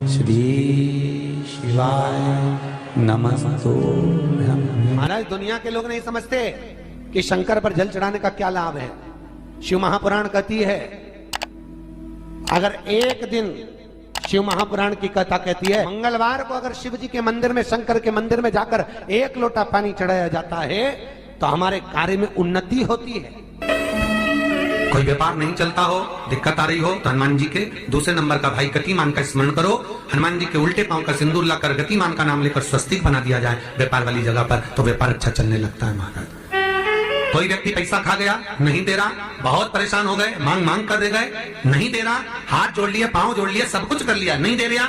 श्री शिवाय नमस्तुभ्यं। महाराज, दुनिया के लोग नहीं समझते कि शंकर पर जल चढ़ाने का क्या लाभ है। शिव महापुराण कहती है, अगर एक दिन शिव महापुराण की कथा कहती है, मंगलवार को अगर शिव जी के मंदिर में, शंकर के मंदिर में जाकर एक लोटा पानी चढ़ाया जाता है तो हमारे कार्य में उन्नति होती है। कोई व्यापार नहीं चलता हो, दिक्कत आ रही हो तो हनुमान जी के दूसरे नंबर का भाई गतिमान का स्मरण करो। हनुमान जी के उल्टे पांव का सिंदूर लाकर गतिमान का नाम लेकर स्वस्तिक बना दिया जाए व्यापार वाली जगह पर, तो व्यापार अच्छा चलने लगता है। महाराज, कोई व्यक्ति पैसा खा गया, नहीं दे रहा, बहुत परेशान हो गए, मांग मांग कर दे गए, नहीं दे रहा, हाथ जोड़ लिए, पांव जोड़ लिए, सब कुछ कर लिया, नहीं दे रहा,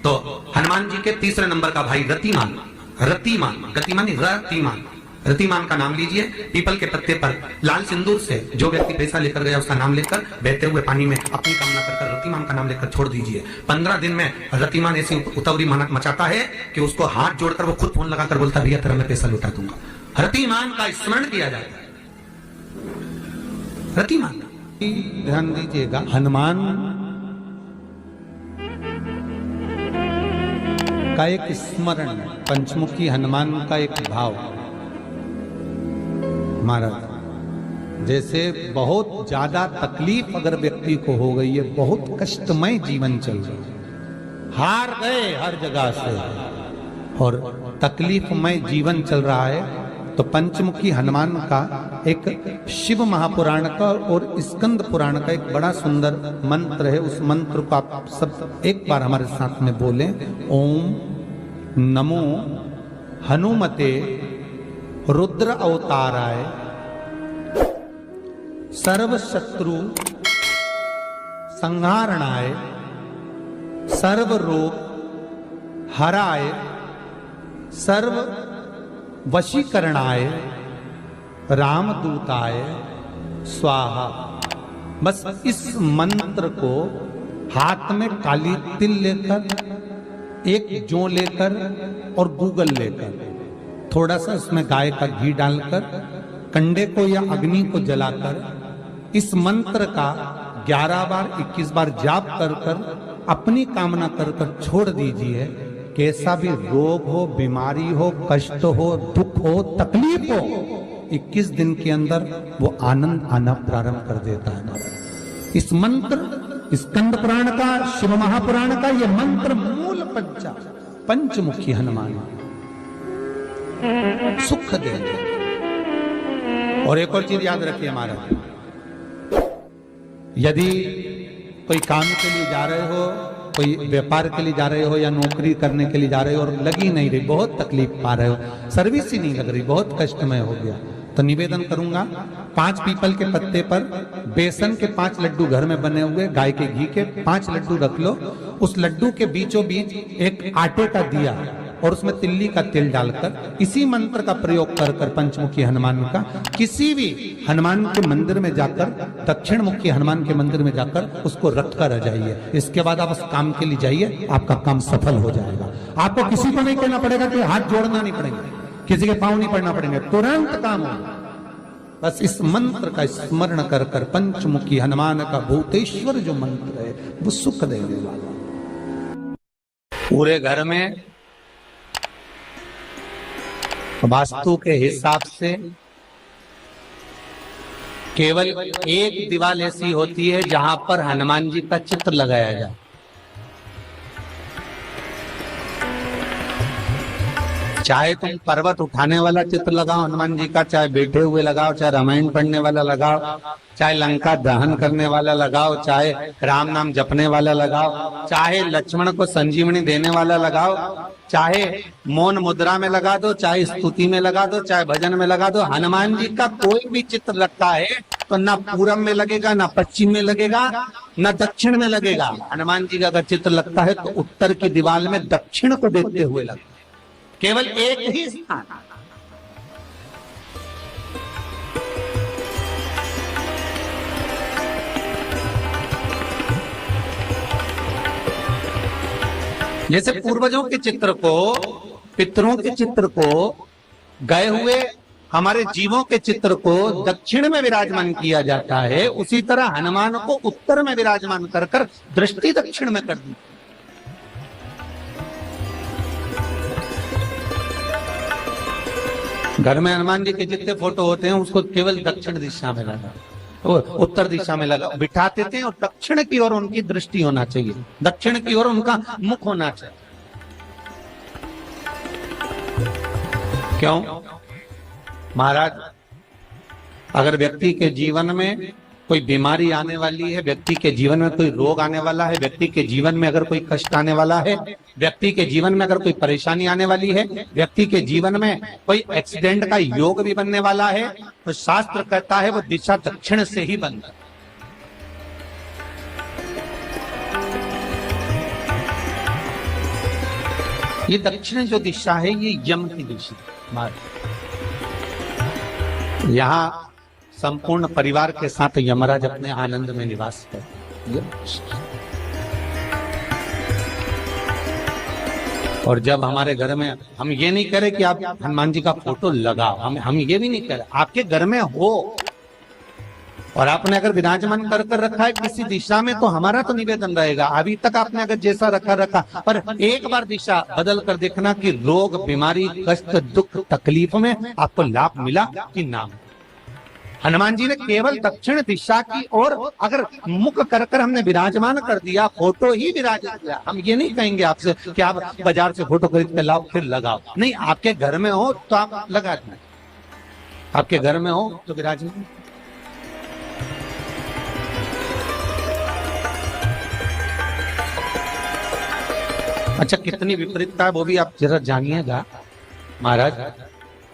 तो हनुमान जी के तीसरे नंबर का भाई रतिमान, रतिमान, गतिमान रतिमान, रतिमान का नाम लीजिए। पीपल के पत्ते पर लाल सिंदूर से जो व्यक्ति पैसा लेकर गया उसका नाम लेकर बहते हुए पानी में अपनी कामना कर रतिमान का नाम लेकर छोड़ दीजिए। 15 दिन में रतिमान ऐसी उतावली मचाता है कि उसको हाथ जोड़कर वो खुद फोन लगाकर बोलता, भैया तेरा मैं पैसा लौटा दूंगा। रतिमान का स्मरण किया जाता है। रतिमान, ध्यान दीजिएगा, हनुमान का एक स्मरण, पंचमुखी हनुमान का एक भाव। महाराज, जैसे बहुत ज्यादा तकलीफ अगर व्यक्ति को हो गई है, बहुत कष्टमय जीवन चल रहा है, हार गए हर जगह से और तकलीफमय जीवन चल रहा है, तो पंचमुखी हनुमान का एक शिव महापुराण का और स्कंद पुराण का एक बड़ा सुंदर मंत्र है। उस मंत्र को आप सब एक बार हमारे साथ में बोलें। ओम नमो हनुमते रुद्र अवताराय सर्व शत्रु संहारणाय सर्व रोग हराय सर्व वशीकरणाय रामदूताय स्वाहा। बस इस मंत्र को हाथ में काली तिल लेकर, एक जौ लेकर और गूगल लेकर, थोड़ा सा उसमें गाय का घी डालकर, कंडे को या अग्नि को जलाकर इस मंत्र का 11 बार 21 बार जाप कर कर अपनी कामना कर कर छोड़ दीजिए। कैसा भी रोग हो, बीमारी हो, कष्ट हो, दुख हो, तकलीफ हो, 21 दिन के अंदर वो आनंद आना प्रारंभ कर देता है। इस मंत्र, स्कंद पुराण का, शिव महापुराण का ये मंत्र मूल पंचमुखी हनुमान सुख देंगे। और एक और चीज याद रखिए हमारा, यदि कोई काम के लिए जा रहे हो, कोई व्यापार के लिए जा रहे हो या नौकरी करने के लिए जा रहे हो और लगी नहीं रही, बहुत तकलीफ पा रहे हो, सर्विस ही नहीं लग रही, बहुत कष्टमय हो गया, तो निवेदन करूंगा 5 पीपल के पत्ते पर बेसन के 5 लड्डू घर में बने हुए, गाय के घी के 5 लड्डू रख लो। उस लड्डू के बीचों बीच एक आटे का दिया और उसमें तिल्ली का तेल डालकर इसी मंत्र का प्रयोग कर कर पंचमुखी हनुमान का किसी भी हनुमान के मंदिर में जाकर, दक्षिण मुखी हनुमान के मंदिर में जाकर उसको रख कर आ जाइए। इसके बाद आप उस काम के लिए जाइए, आपका काम सफल हो जाएगा। आपको किसी को नहीं कहना पड़ेगा कि हाथ जोड़ना नहीं पड़ेगा, किसी के पांव नहीं पड़ना पड़ेंगे, तुरंत काम होगा। बस इस मंत्र का स्मरण कर कर पंचमुखी हनुमान का भूतेश्वर जो मंत्र है वो सुख देने वाला। पूरे घर में वास्तु के हिसाब से केवल एक दीवार ऐसी होती है जहां पर हनुमान जी का चित्र लगाया जाए। चाहे तुम पर्वत उठाने वाला चित्र लगाओ हनुमान जी का, चाहे बैठे हुए लगाओ, चाहे रामायण पढ़ने वाला लगाओ, चाहे लंका दहन करने वाला लगाओ, चाहे राम नाम जपने वाला लगाओ, चाहे लक्ष्मण को संजीवनी देने वाला लगाओ, चाहे मौन मुद्रा में लगा दो, चाहे स्तुति में लगा दो, चाहे भजन में लगा दो। हनुमान जी का कोई भी चित्र लगता है तो ना पूरब में लगेगा, ना पश्चिम में लगेगा, ना दक्षिण में लगेगा। हनुमान जी का अगर चित्र लगता है तो उत्तर की दीवार में दक्षिण को देखते हुए लगता है, केवल एक ही स्थान। जैसे पूर्वजों के चित्र को, पितरों के चित्र को, गए हुए हमारे जीवों के चित्र को दक्षिण में विराजमान किया जाता है, उसी तरह हनुमान को उत्तर में विराजमान कर कर दृष्टि दक्षिण में कर दी। घर में हनुमान जी के जितने फोटो होते हैं उसको केवल दक्षिण दिशा में लगा, उत्तर दिशा में लगा बिठाते थे, और दक्षिण की ओर उनकी दृष्टि होना चाहिए, दक्षिण की ओर उनका मुख होना चाहिए। क्यों? महाराज, अगर व्यक्ति के जीवन में कोई बीमारी आने वाली है, व्यक्ति के जीवन में कोई रोग आने वाला है, व्यक्ति के जीवन में अगर कोई कष्ट आने वाला है, व्यक्ति के जीवन में अगर कोई परेशानी आने वाली है, व्यक्ति के जीवन में कोई एक्सीडेंट का योग भी बनने वाला है, तो शास्त्र कहता है वो दिशा दक्षिण से ही बनता है। ये दक्षिण जो दिशा है ये यम की दिशा। यहाँ संपूर्ण परिवार के साथ यमराज अपने आनंद में निवास करते। और जब हमारे घर में, हम ये नहीं कह रहे कि आप हनुमान जी का फोटो लगाओ, हम ये भी नहीं कह रहे, आपके घर में हो और आपने अगर विराजमान कर रखा है किसी दिशा में, तो हमारा तो निवेदन रहेगा, अभी तक आपने अगर जैसा रखा, पर एक बार दिशा बदल कर देखना कि रोग, बीमारी, कष्ट, दुख, तकलीफ में आपको लाभ मिला कि ना। हनुमान जी ने केवल दक्षिण दिशा की ओर अगर मुख कर हमने विराजमान कर दिया, फोटो ही विराजित किया। हम ये नहीं कहेंगे आपसे कि आप बाजार से फोटो खरीद के लाओ फिर लगाओ, नहीं, आपके घर में हो तो आप लगा दें, आपके घर में हो तो विराजमान। अच्छा, कितनी विपरीतता है वो भी आप जरा जानिएगा महाराज,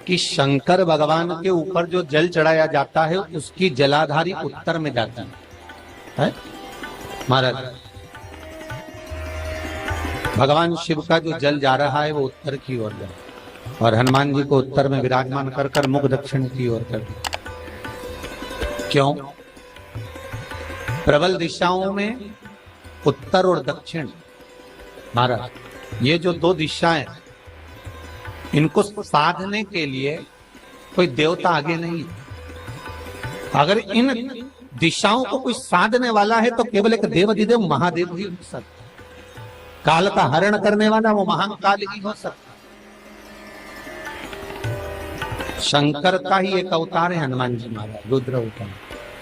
कि शंकर भगवान के ऊपर जो जल चढ़ाया जाता है उसकी जलाधारी उत्तर में जाती है महाराज। भगवान शिव का जो जल जा रहा है वो उत्तर की ओर जा, और हनुमान जी को उत्तर में विराजमान कर मुख दक्षिण की ओर कर। क्यों? प्रबल दिशाओं में उत्तर और दक्षिण महाराज, ये जो दो दिशाएं, इनको साधने के लिए कोई देवता आगे नहीं। अगर इन दिशाओं को कोई साधने वाला है तो केवल एक देवाधिदेव महादेव ही हो सकता। काल का हरण करने वाला वो महान काल ही हो सकता। शंकर का ही एक अवतार है हनुमान जी महाराज, रुद्र अवतार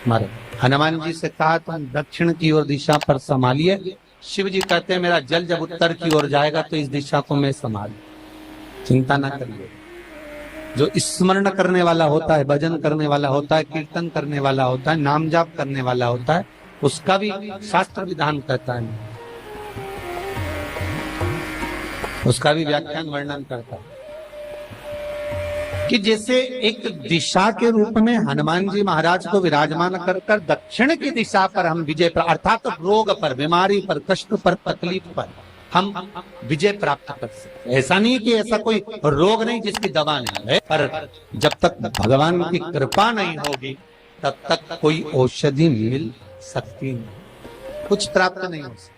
महाराज। हनुमान जी से कहा तुम दक्षिण की ओर दिशा पर संभालिए, शिव जी कहते हैं मेरा जल जब उत्तर की ओर जाएगा तो इस दिशा को मैं संभालू, चिंता ना करिए। जो स्मरण करने वाला होता है, भजन करने वाला होता है, कीर्तन करने वाला होता है, नाम जाप करने वाला होता है, उसका भी शास्त्र विधान कहता है, उसका भी व्याख्यान वर्णन करता है कि जैसे एक दिशा के रूप में हनुमान जी महाराज को विराजमान कर दक्षिण की दिशा पर हम विजय, अर्थात रोग पर, बीमारी पर, कष्ट पर, तकलीफ पर हम विजय प्राप्त कर सकते। ऐसा नहीं कि ऐसा कोई रोग नहीं जिसकी दवा नहीं है, पर जब तक भगवान की कृपा नहीं होगी तब तक कोई औषधि मिल सकती नहीं, कुछ प्राप्त नहीं हो सकता।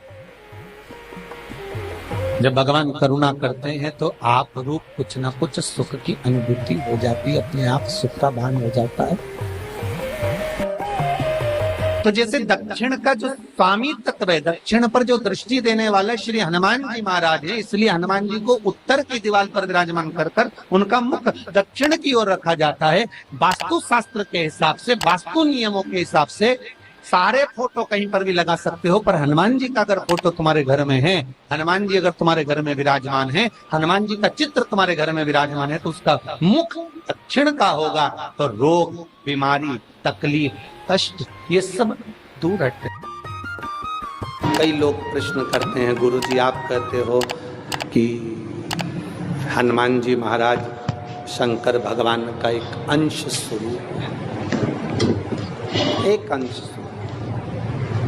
जब भगवान करुणा करते हैं तो आप रूप कुछ ना कुछ सुख की अनुभूति हो जाती है, अपने आप सुख का भान हो जाता है। तो जैसे दक्षिण का जो स्वामी तत्व है, दक्षिण पर जो दृष्टि देने वाला श्री हनुमान जी महाराज है, इसलिए हनुमान जी को उत्तर की दीवार पर विराजमान कर उनका मुख दक्षिण की ओर रखा जाता है। वास्तु शास्त्र के हिसाब से, वास्तु नियमों के हिसाब से सारे फोटो कहीं पर भी लगा सकते हो, पर हनुमान जी का अगर फोटो तुम्हारे घर में है, हनुमान जी अगर तुम्हारे घर में विराजमान है, हनुमान जी का चित्र तुम्हारे घर में विराजमान है, तो उसका मुख दक्षिण का होगा, तो रोग, बीमारी, तकलीफ, कष्ट ये सब दूर हटते। कई लोग प्रश्न करते हैं, गुरुजी आप कहते हो कि हनुमान जी महाराज शंकर भगवान का एक अंश स्वरूप है, एक अंश।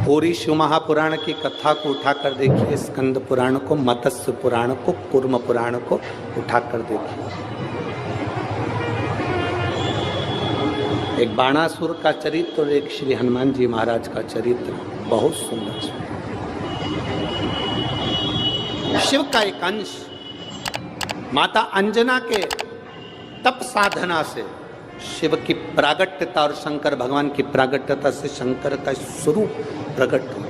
पूरी शिव महापुराण की कथा को उठाकर देखिए, स्कंद पुराण को, मत्स्य पुराण को, कूर्म पुराण को उठाकर देखिए। एक बाणासुर का चरित्र और एक श्री हनुमान जी महाराज का चरित्र बहुत सुंदर। शिव का एक अंश माता अंजना के तप साधना से शिव की प्रागट्यता और शंकर भगवान की प्रागट्यता से शंकर का स्वरूप प्रकट हो।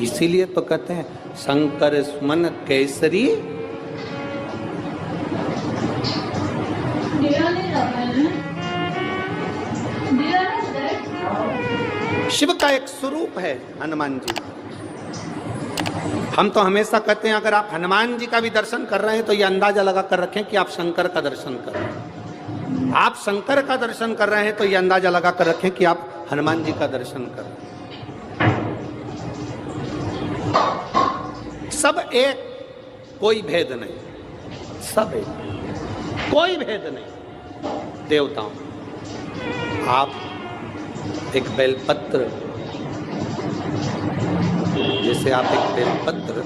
इसीलिए तो कहते हैं शंकर सुमन केसरी शिव का एक स्वरूप है हनुमान जी। हम तो हमेशा कहते हैं अगर आप हनुमान जी का भी दर्शन कर रहे हैं तो ये अंदाजा लगा कर रखें कि आप शंकर का दर्शन कर रहे हैं। आप शंकर का दर्शन कर रहे हैं तो ये अंदाजा लगा कर रखें कि आप हनुमान जी का दर्शन कर रहे हैं। सब एक, कोई भेद नहीं, सब एक, कोई भेद नहीं। देवताओं, आप एक बेलपत्र, जैसे आप एक बेलपत्र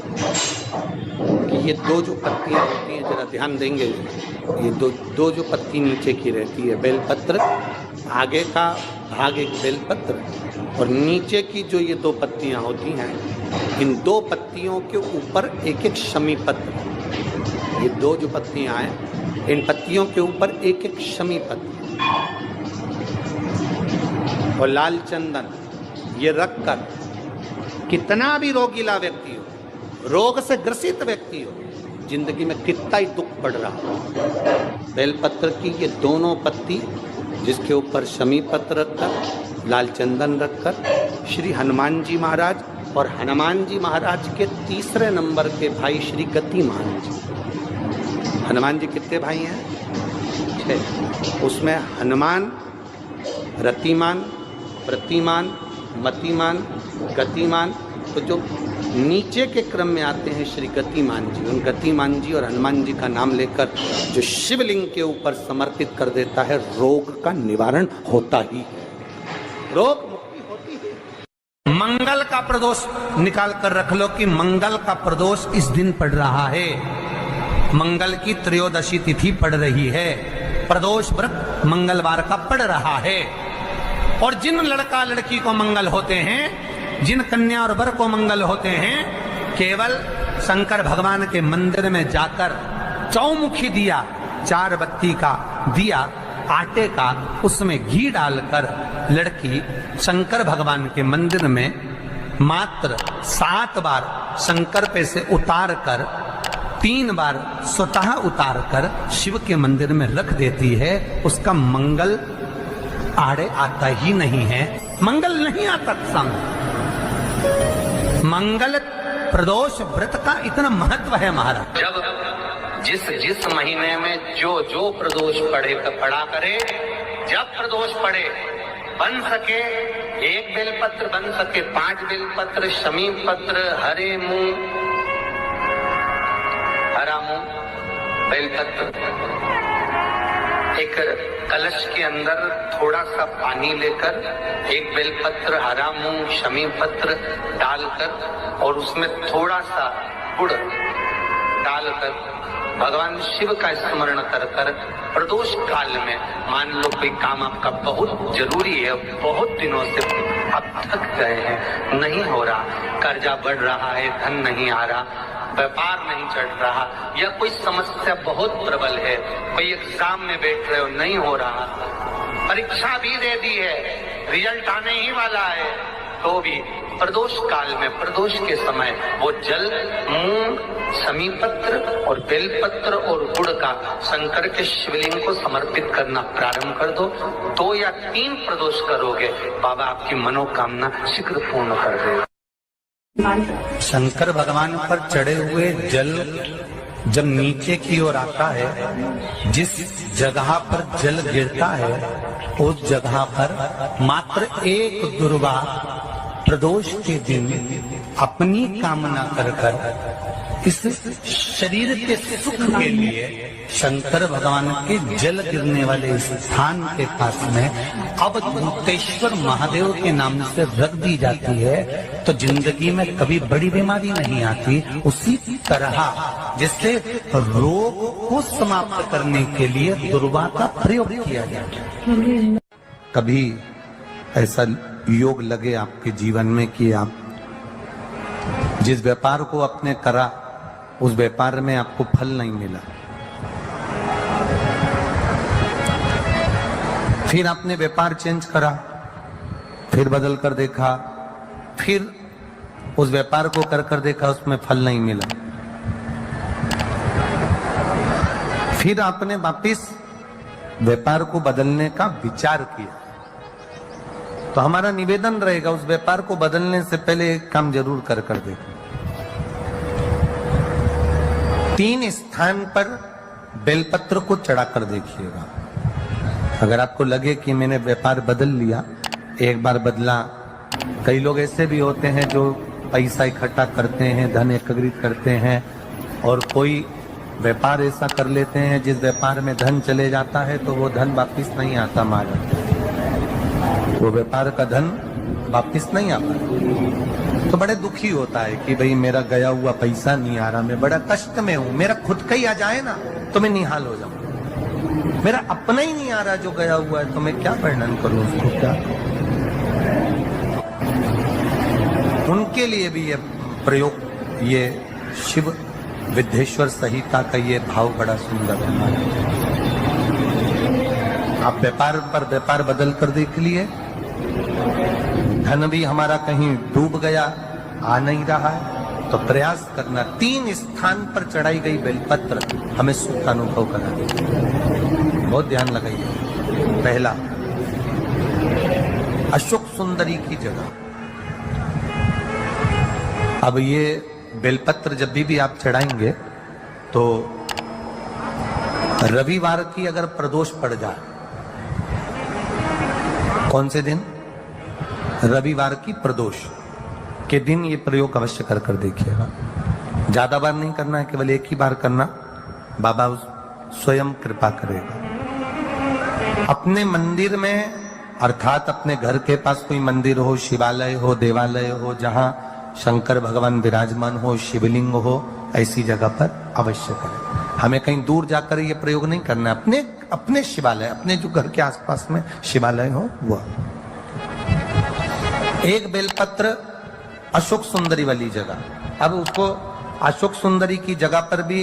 कि ये दो जो पत्तियां होती हैं, जरा ध्यान देंगे, ये दो जो पत्ती नीचे की रहती है बेलपत्र, आगे का भाग एक बेलपत्र और नीचे की जो ये दो पत्तियां होती हैं, इन दो पत्तियों के ऊपर एक एक शमी पत्र, ये दो जो पत्तियां हैं इन पत्तियों के ऊपर एक एक शमी पत्र और लाल चंदन ये रखकर कितना भी रोगीला व्यक्ति हो, रोग से ग्रसित व्यक्ति हो, जिंदगी में कितना ही दुख पड़ रहा हो, बेलपत्र की ये दोनों पत्ती जिसके ऊपर शमी पत्र रखकर, लाल चंदन रखकर श्री हनुमान जी महाराज और हनुमान जी महाराज के तीसरे नंबर के भाई श्री गतिमान जी। हनुमान जी कितने भाई हैं? 6। उसमें हनुमान, रतिमान, प्रतिमान, मतिमान, गतिमान, तो जो नीचे के क्रम में आते हैं श्री गतिमान जी, उन गतिमान जी और हनुमान जी का नाम लेकर जो शिवलिंग के ऊपर समर्पित कर देता है, रोग का निवारण होता ही है, रोग मुक्ति होती है। मंगल का प्रदोष निकाल कर रख लो कि मंगल का प्रदोष इस दिन पड़ रहा है, मंगल की त्रयोदशी तिथि पड़ रही है, प्रदोष व्रत मंगलवार का पड़ रहा है। और जिन लड़का लड़की को मंगल होते हैं, जिन कन्या और वर को मंगल होते हैं, केवल शंकर भगवान के मंदिर में जाकर चौमुखी दिया, 4 बत्ती का दिया आटे का, उसमें घी डालकर लड़की शंकर भगवान के मंदिर में मात्र 7 बार शंकर पे से उतार कर 3 बार स्वतः उतार कर शिव के मंदिर में रख देती है, उसका मंगल आड़े आता ही नहीं है, मंगल नहीं आता सामने। मंगल प्रदोष व्रत का इतना महत्व है महाराज। जब जिस महीने में जो प्रदोष पड़ा करे, जब प्रदोष पड़े, बन सके 1 बेलपत्र, बन सके 5 बेलपत्र, शमी पत्र, हरे मूंग, हरा मूंग, बेलपत्र, एक कलश के अंदर थोड़ा सा पानी लेकर 1 बेलपत्र, हरा मूंग, शमी पत्र डालकर और उसमें थोड़ा सा गुड़ डालकर भगवान शिव का स्मरण कर कर प्रदोष काल में, मान लो कोई काम आपका बहुत जरूरी है, बहुत दिनों से आप थक गए हैं, नहीं हो रहा, कर्जा बढ़ रहा है, धन नहीं आ रहा, व्यापार नहीं चढ़ रहा, या कोई समस्या बहुत प्रबल है, कोई एग्जाम में बैठ रहे हो नहीं हो रहा, परीक्षा भी दे दी है, रिजल्ट आने ही वाला है, तो भी प्रदोष काल में, प्रदोष के समय वो जल, मूंग, शमी पत्र और बेलपत्र और गुड़ का शंकर के शिवलिंग को समर्पित करना प्रारंभ कर दो। 2 या 3 प्रदोष करोगे, बाबा आपकी मनोकामना शीघ्र पूर्ण कर देगा। शंकर भगवान पर चढ़े हुए जल जब नीचे की ओर आता है, जिस जगह पर जल गिरता है उस जगह पर मात्र 1 दुर्गा प्रदोष के दिन अपनी कामना कर कर इस शरीर के सुख के लिए शंकर भगवान के जल गिरने वाले स्थान के पास में अवधूतेश्वर महादेव के नाम से रख दी जाती है, तो जिंदगी में कभी बड़ी बीमारी नहीं आती। उसी तरह जिससे रोग को समाप्त करने के लिए दुर्वा का प्रयोग किया जाता है। कभी ऐसा योग लगे आपके जीवन में कि आप जिस व्यापार को आपने करा उस व्यापार में आपको फल नहीं मिला, फिर आपने व्यापार चेंज करा, फिर बदल कर देखा, फिर उस व्यापार को कर कर देखा, उसमें फल नहीं मिला, फिर आपने वापिस व्यापार को बदलने का विचार किया, तो हमारा निवेदन रहेगा उस व्यापार को बदलने से पहले एक काम जरूर कर देखो। 3 स्थान पर बेलपत्र को चढ़ाकर देखिएगा। अगर आपको लगे कि मैंने व्यापार बदल लिया, एक बार बदला, कई लोग ऐसे भी होते हैं जो पैसा इकट्ठा करते हैं, धन एकत्रित करते हैं, और कोई व्यापार ऐसा कर लेते हैं जिस व्यापार में धन चले जाता है तो वो धन वापिस नहीं आता महाराज, वो व्यापार का धन वापिस नहीं आता। तो बड़े दुखी होता है कि भाई मेरा गया हुआ पैसा नहीं आ रहा, मैं बड़ा कष्ट में हूं, मेरा खुद का ही आ जाए ना तो मैं निहाल हो जाऊं, मेरा अपना ही नहीं आ रहा जो गया हुआ है, तो मैं क्या वर्णन करूं उसको, क्या। उनके लिए भी ये प्रयोग, ये शिव विद्येश्वर संहिता का ये भाव बड़ा सुंदर है। आप व्यापार पर व्यापार बदल कर देख लिए, धन भी हमारा कहीं डूब गया, आ नहीं रहा है, तो प्रयास करना। 3 स्थान पर चढ़ाई गई बेलपत्र हमें सुख का अनुभव करा देगी, बहुत ध्यान लगाइए। पहला, अशोक सुंदरी की जगह। अब ये बेलपत्र जब भी आप चढ़ाएंगे तो रविवार की अगर प्रदोष पड़ जाए, कौन से दिन? रविवार की प्रदोष के दिन ये प्रयोग अवश्य कर देखिएगा। ज्यादा बार नहीं करना है, केवल एक ही बार करना, बाबा स्वयं कृपा करेगा। अपने मंदिर में, अर्थात अपने घर के पास कोई मंदिर हो, शिवालय हो, देवालय हो, जहां शंकर भगवान विराजमान हो, शिवलिंग हो, ऐसी जगह पर अवश्य करें। हमें कहीं दूर जाकर ये प्रयोग नहीं करना, अपने शिवालय, अपने जो घर के आसपास में शिवालय हो वह। एक बेलपत्र अशोक सुंदरी वाली जगह। अब उसको अशोक सुंदरी की जगह पर भी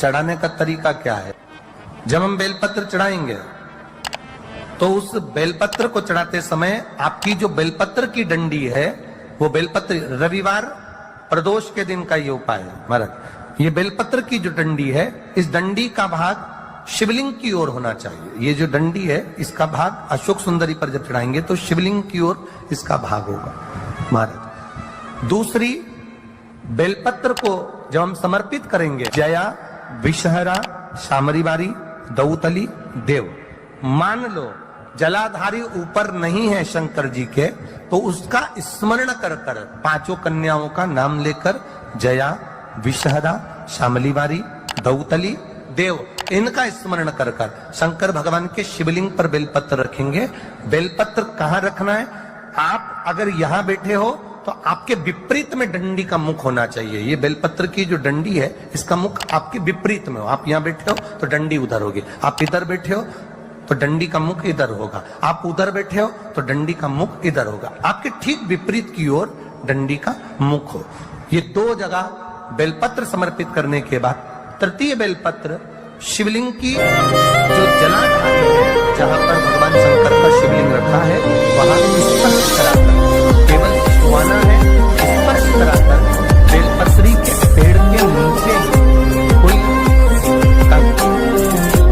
चढ़ाने का तरीका क्या है? जब हम बेलपत्र चढ़ाएंगे तो उस बेलपत्र को चढ़ाते समय आपकी जो बेलपत्र की डंडी है, वो बेलपत्र, रविवार प्रदोष के दिन का ये उपाय है महाराज। ये बेलपत्र की जो डंडी है, इस डंडी का भाग शिवलिंग की ओर होना चाहिए। ये जो डंडी है, इसका भाग अशोक सुंदरी पर जब चढ़ाएंगे तो शिवलिंग की ओर इसका भाग होगा महाराज। दूसरी, बेलपत्र को जब हम समर्पित करेंगे, जया, विषहरा, शामरीवारी, दौतली, देव, मान लो जलाधारी ऊपर नहीं है शंकर जी के, तो उसका स्मरण कर 5 कन्याओं का नाम लेकर, जया, विषहरा, शामलीवारी, दौतली, देव, इनका स्मरण कर शंकर भगवान के शिवलिंग पर बेलपत्र रखेंगे। बेलपत्र कहां रखना है? आप अगर यहां बैठे हो तो आपके विपरीत में डंडी का मुख होना चाहिए। ये बेलपत्र की जो डंडी है, इसका मुख आपके विपरीत में हो। आप यहां बैठे हो तो डंडी उधर होगी, आप इधर बैठे हो तो डंडी का मुख इधर होगा, आप उधर बैठे हो तो डंडी का मुख इधर होगा। आपके ठीक विपरीत की ओर डंडी का मुख हो। ये 2 जगह बेलपत्र समर्पित करने के बाद तृतीय बेलपत्र शिवलिंग की जो जलाधार है, जहां पर भगवान शंकर का शिवलिंग रखा है, वहां स्पर्श कराकर, केवल छुआना है, स्पर्श कराकर बेलपत्री